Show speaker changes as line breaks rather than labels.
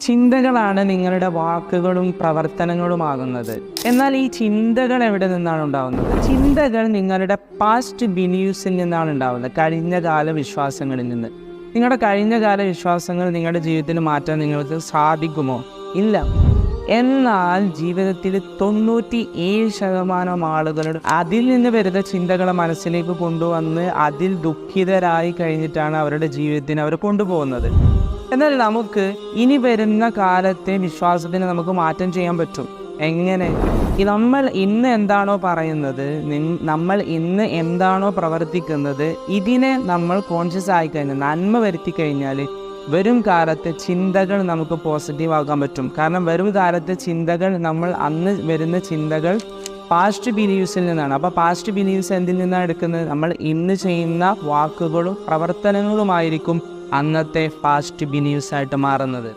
ചിന്തകളാണ് നിങ്ങളുടെ വാക്കുകളും പ്രവർത്തനങ്ങളുമാകുന്നത്. എന്നാൽ ഈ ചിന്തകൾ എവിടെ നിന്നാണ് ഉണ്ടാകുന്നത്? ചിന്തകൾ നിങ്ങളുടെ പാസ്റ്റ് ബിലീവ്സിൽ നിന്നാണ് ഉണ്ടാകുന്നത്, കഴിഞ്ഞകാല വിശ്വാസങ്ങളിൽ നിന്ന്. നിങ്ങളുടെ കഴിഞ്ഞകാല വിശ്വാസങ്ങൾ നിങ്ങളുടെ ജീവിതത്തിൽ മാറ്റാൻ നിങ്ങൾക്ക് സാധിക്കുമോ? ഇല്ല. എന്നാൽ ജീവിതത്തിൽ 97% ആളുകളുടെ അതിൽ നിന്ന് വരുന്ന ചിന്തകളെ മനസ്സിലേക്ക് കൊണ്ടുവന്ന് അതിൽ ദുഃഖിതരായി കഴിഞ്ഞിട്ടാണ് അവരുടെ ജീവിതത്തിന് അവർ കൊണ്ടുപോകുന്നത്. എന്നാൽ നമുക്ക് ഇനി വരുന്ന കാലത്തെ വിശ്വാസത്തിന് നമുക്ക് മാറ്റം ചെയ്യാൻ പറ്റും. എങ്ങനെ? നമ്മൾ ഇന്ന് എന്താണോ പറയുന്നത്, നമ്മൾ ഇന്ന് എന്താണോ പ്രവർത്തിക്കുന്നത്, ഇതിനെ നമ്മൾ കോൺഷ്യസ് ആയി കഴിഞ്ഞാൽ, നന്മ വരുത്തി കഴിഞ്ഞാൽ വരും കാലത്തെ ചിന്തകൾ നമുക്ക് പോസിറ്റീവ് ആക്കാൻ പറ്റും. കാരണം വരും കാലത്തെ ചിന്തകൾ, നമ്മൾ അന്ന് വരുന്ന ചിന്തകൾ പാസ്റ്റ് ബിലീവ്സിൽ നിന്നാണ്. അപ്പോൾ പാസ്റ്റ് ബിലീവ്സ് എന്തിൽ നിന്നാണ് എടുക്കുന്നത്? നമ്മൾ ഇന്ന് ചെയ്യുന്ന വാക്കുകളും പ്രവർത്തനങ്ങളുമായിരിക്കും അന്നത്തെ പാസ്റ്റ് ബിലീവ്സ് ആയിട്ട് മാറുന്നത്.